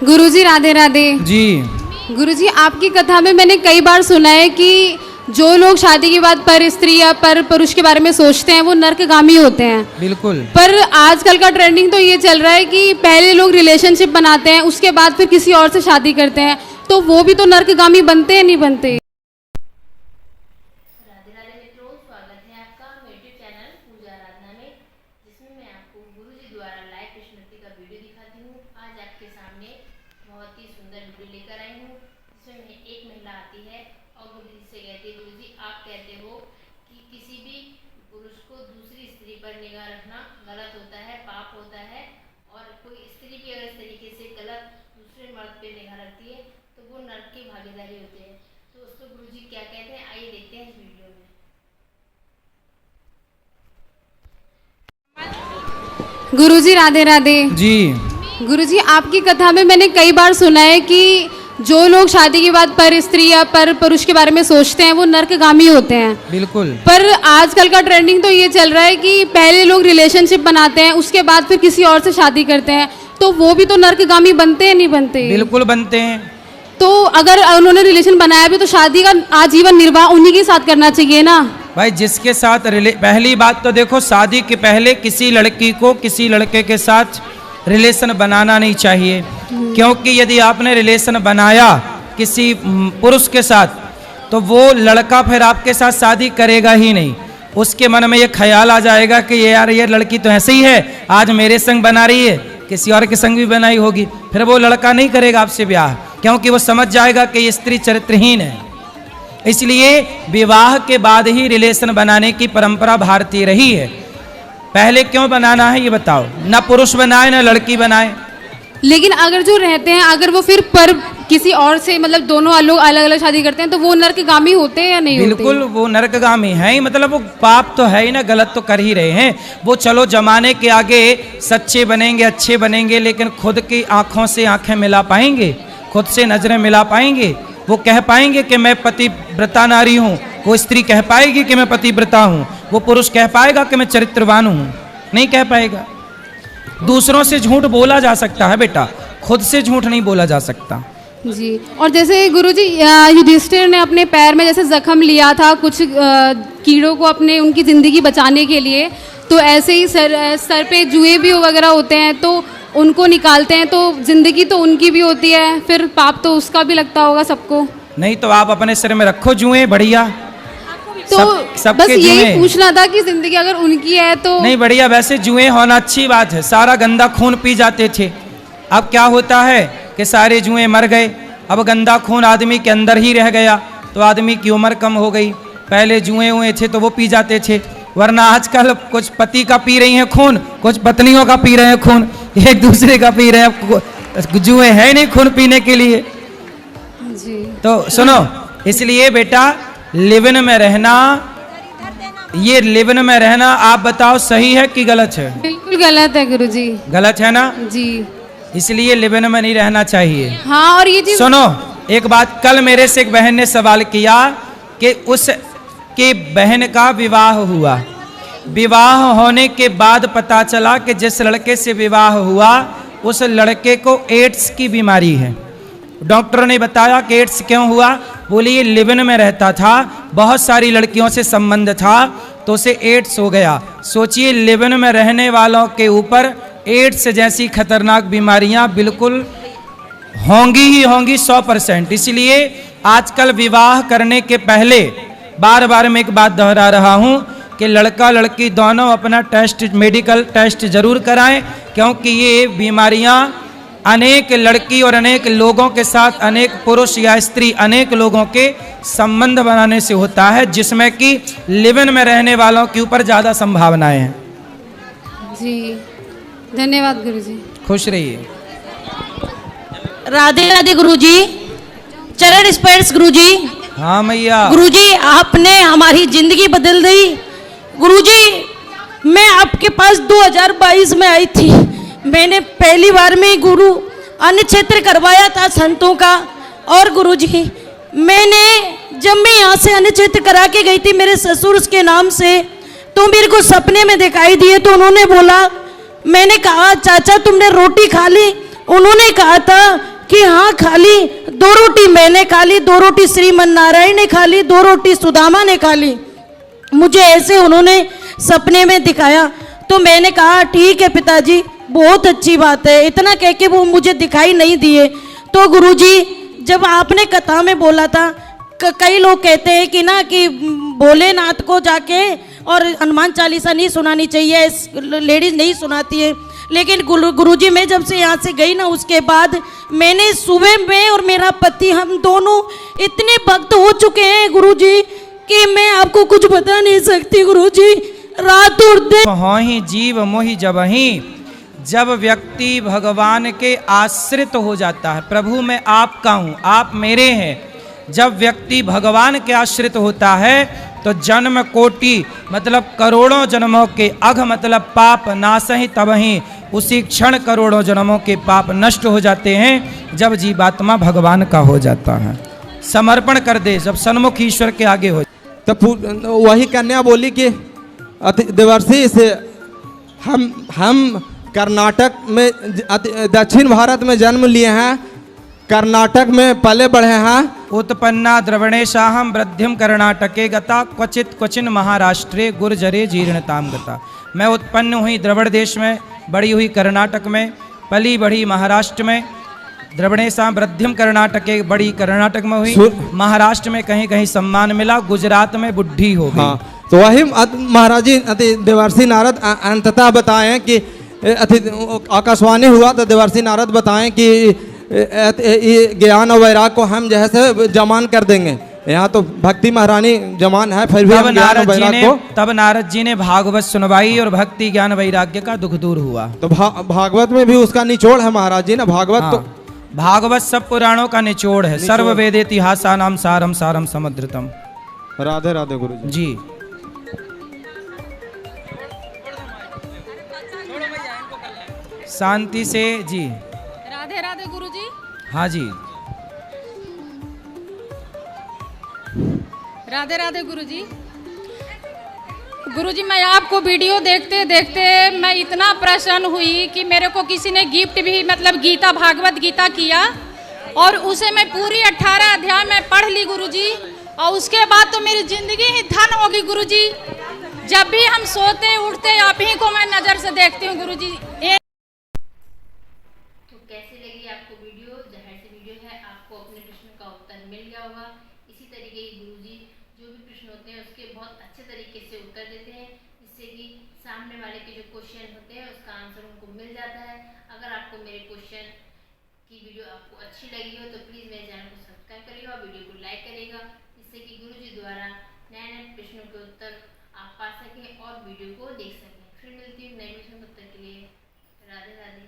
गुरुजी राधे राधे जी। गुरुजी, आपकी कथा में मैंने कई बार सुना है कि जो लोग शादी के बाद पर स्त्री या पर पुरुष के बारे में सोचते हैं वो नर्कगामी होते हैं। बिल्कुल। पर आजकल का ट्रेंडिंग तो ये चल रहा है कि पहले लोग रिलेशनशिप बनाते हैं, उसके बाद फिर किसी और से शादी करते हैं, तो वो भी तो नर्कगामी बनते हैं नहीं बनते? निगाह रखना गलत होता है, पाप होता है। और कोई स्त्री भी अगर इस तरीके से गलत दूसरे मर्द पे निगाह रखती है तो वो नर्क की भागीदारी होते हैं। तो उसको गुरुजी क्या कहते हैं, आइए देखते हैं इस वीडियो में। गुरुजी राधे राधे जी। गुरुजी, आपकी कथा में मैंने कई बार सुना है कि जो लोग शादी के बाद पर स्त्री या पर पुरुष के बारे में सोचते हैं वो नर्कगामी होते हैं। बिल्कुल। पर आजकल का ट्रेंडिंग तो ये चल रहा है कि पहले लोग रिलेशनशिप बनाते हैं, उसके बाद फिर किसी और से शादी करते हैं, तो वो भी तो नर्कगामी बनते हैं नहीं बनते? बिल्कुल बनते हैं। तो अगर उन्होंने रिलेशन बनाया भी तो शादी का आजीवन निर्वाह उन्हीं के साथ करना चाहिए ना भाई। जिसके साथ पहली बात तो देखो, शादी के पहले किसी लड़की को किसी लड़के के साथ रिलेशन बनाना नहीं चाहिए, क्योंकि यदि आपने रिलेशन बनाया किसी पुरुष के साथ तो वो लड़का फिर आपके साथ शादी करेगा ही नहीं। उसके मन में ये ख्याल आ जाएगा कि ये लड़की तो ऐसे ही है, आज मेरे संग बना रही है, किसी और के संग भी बनाई होगी। फिर वो लड़का नहीं करेगा आपसे ब्याह, क्योंकि वो समझ जाएगा कि ये स्त्री चरित्रहीन है। इसलिए विवाह के बाद ही रिलेशन बनाने की परंपरा भारतीय रही है। पहले क्यों बनाना है ये बताओ? ना पुरुष बनाए ना लड़की बनाए। लेकिन अगर जो रहते हैं, अगर वो फिर पर किसी और से, मतलब दोनों लोग अलग अलग शादी करते हैं, तो वो नर्कगामी होते हैं या नहीं? बिल्कुल होते? वो नर्कगामी है ही, मतलब वो पाप तो है ही ना, गलत तो कर ही रहे हैं वो। चलो जमाने के आगे सच्चे बनेंगे, अच्छे बनेंगे, लेकिन खुद की आंखों से आंखें मिला पाएंगे, खुद से नजरें मिला पाएंगे? वो कह पाएंगे कि मैं पतिव्रता नारी हूँ? वो स्त्री कह पाएगी कि मैं पतिव्रता हूँ? वो पुरुष कह पाएगा कि मैं चरित्रवान हूँ? नहीं कह पाएगा। दूसरों से झूठ बोला जा सकता है बेटा, खुद से झूठ नहीं बोला जा सकता। जी। और जैसे गुरुजी, युधिष्ठिर ने अपने पैर में जैसे जख्म लिया था कुछ कीड़ों को अपने उनकी ज़िंदगी बचाने के लिए, तो ऐसे ही सर पे जुए भी वगैरह होते हैं तो उनको निकालते हैं, तो ज़िंदगी तो उनकी भी होती है, फिर पाप तो उसका भी लगता होगा सबको। नहीं तो आप अपने सिर में रखो जुए, बढ़िया। तो बस यही पूछना था कि जिंदगी अगर उनकी है तो नहीं, बढ़िया। वैसे जुए होना अच्छी बात है, सारा गंदा खून पी जाते थे। अब क्या होता है कि सारे जुए मर गए, अब गंदा खून आदमी के अंदर ही रह गया, तो आदमी की उम्र कम हो गई। पहले जुए हुए थे तो वो पी जाते थे, वरना आजकल कुछ पति का पी रही हैं खून, कुछ पत्नियों का पी रहे हैं खून, एक दूसरे का पी रहे हैं। जुए है नहीं खून पीने के लिए जी। तो सुनो, इसलिए बेटा लिव-इन में रहना, ये लिव-इन में रहना आप बताओ सही है कि गलत है? बिल्कुल गलत है गुरुजी। गलत है ना? जी। इसलिए लिव-इन में नहीं रहना चाहिए। हाँ, और ये चीज सुनो, एक बात, कल मेरे से एक बहन ने सवाल किया कि उस के बहन का विवाह हुआ, विवाह होने के बाद पता चला कि जिस लड़के से विवाह हुआ उस लड़के को एड्स की बीमारी है। डॉक्टर ने बताया कि एड्स क्यों हुआ? बोली ये लिव-इन में रहता था, बहुत सारी लड़कियों से संबंध था, तो उसे एड्स हो गया। सोचिए, लिव-इन में रहने वालों के ऊपर एड्स जैसी खतरनाक बीमारियां बिल्कुल होंगी ही होंगी, 100%। इसलिए आजकल विवाह करने के पहले बार बार मैं एक बात दोहरा रहा हूं कि लड़का लड़की दोनों अपना टेस्ट, मेडिकल टेस्ट जरूर कराएं, क्योंकि ये बीमारियां अनेक लड़की और अनेक लोगों के साथ, अनेक पुरुष या स्त्री, अनेक लोगों के संबंध बनाने से होता है, जिसमें कि लिव-इन में रहने वालों के ऊपर ज़्यादा संभावनाएं हैं। जी, धन्यवाद गुरुजी। खुश रहिए। राधे राधे गुरुजी, चरण स्पर्श गुरुजी। हाँ मैया। गुरुजी, आपने हमारी जिंदगी बदल दी। गुरुजी, मैं आपके पास 2022 में आई थी, मैंने पहली बार में गुरु अन्नक्षेत्र करवाया था संतों का। और गुरुजी, मैंने जब मैं यहाँ से अन्नक्षेत्र करा के गई थी मेरे ससुर के नाम से, तो मेरे को सपने में दिखाई दिए। तो उन्होंने बोला, मैंने कहा चाचा तुमने रोटी खा ली? उन्होंने कहा था कि हाँ खाली 2 रोटी मैंने खा ली, 2 रोटी श्रीमन नारायण ने खा ली, 2 रोटी सुदामा ने खा ली। मुझे ऐसे उन्होंने सपने में दिखाया। तो मैंने कहा ठीक है पिताजी, बहुत अच्छी बात है। इतना कह के वो मुझे दिखाई नहीं दिए। तो गुरुजी जब आपने कथा में बोला था, कई लोग कहते हैं कि ना कि भोलेनाथ को जाके और हनुमान चालीसा नहीं सुनानी चाहिए, लेडीज नहीं सुनाती है। लेकिन गुरुजी मैं जब से यहाँ से गई ना, उसके बाद मैंने सुबह में और मेरा पति हम दोनों इतने भक्त हो चुके हैं गुरुजी कि मैं आपको कुछ बता नहीं सकती गुरुजी। रात और दिन हो ही जीव मोहि जबहि, जब व्यक्ति भगवान के आश्रित हो जाता है, प्रभु मैं आपका हूँ, आप मेरे हैं, जब व्यक्ति भगवान के आश्रित होता है तो जन्म कोटि मतलब करोड़ों जन्मों के अघ मतलब पाप नासहि तबहि, उसी क्षण करोड़ों जन्मों के पाप नष्ट हो जाते हैं जब जीवात्मा भगवान का हो जाता है, समर्पण कर दे, जब सन्मुख ईश्वर के आगे हो। तो वही कन्या बोली कि देवर्षि से हम कर्नाटक में दक्षिण भारत में जन्म लिए हैं, कर्नाटक में पले बढ़े हैं। उत्पन्ना द्रवणेशाहम वृद्धिम कर्नाटके गता क्वचित क्वचिन महाराष्ट्रे गुर्जरे जीर्णताम गता। मैं उत्पन्न हुई द्रविड़ देश में, बड़ी हुई कर्नाटक में, पली बढ़ी महाराष्ट्र में। द्रवणेशाम वृद्धिम कर्नाटके, बड़ी कर्नाटक में हुई, महाराष्ट्र में कहीं कहीं सम्मान मिला, गुजरात में बुढ़ी हो गई। हाँ, तो वही महाराज जी देवर्षि नारद अंततः बताएं कि आकाशवाणी हुआ तो देवर्षि नारद बताएं कि ज्ञान और वैराग को हम जैसे जमान कर देंगे। यहाँ तो भक्ति महारानी जमान है, फिर भी हम ज्ञान और वैराग को। तब नारद जी ने भागवत सुनवाई और भक्ति ज्ञान वैराग्य का दुख दूर हुआ। तो भागवत में भी उसका निचोड़ है महाराज जी ना। भागवत हाँ, तो भागवत सब पुराणों का निचोड़ है, सर्व वेद इतिहासा नाम सारम सारम समुद्रतम। राधे राधे गुरु जी। जी शांति से जी। राधे राधे गुरुजी। हाँ जी, राधे राधे गुरुजी। गुरुजी मैं आपको वीडियो देखते देखते मैं इतना प्रसन्न हुई कि मेरे को किसी ने गिफ्ट भी मतलब गीता भागवत गीता किया, और उसे मैं पूरी 18 अध्याय में पढ़ ली गुरुजी। और उसके बाद तो मेरी जिंदगी ही धन होगी गुरुजी। जब भी हम सोते उठते आप ही को मैं नज़र से देखती हूँ गुरुजी। तो कैसी लगी आपको वीडियो? जाहिर सी वीडियो है, आपको अपने प्रश्न का उत्तर मिल गया होगा। इसी तरीके की गुरुजी जो भी प्रश्न होते हैं उसके बहुत अच्छे तरीके से उत्तर देते हैं, जिससे कि सामने वाले के जो क्वेश्चन होते हैं उसका आंसर उनको मिल जाता है। अगर आपको मेरे क्वेश्चन की वीडियो आपको अच्छी लगी हो तो प्लीज़ मेरे चैनल को सब्सक्राइब करिएगा और वीडियो को लाइक करिएगा, जिससे कि गुरुजी द्वारा नए नए प्रश्नों के उत्तर आप पा सकें और वीडियो को देख सकें। फिर मिलती हूँ नए प्रश्न, तब तक के लिए राधे राधे।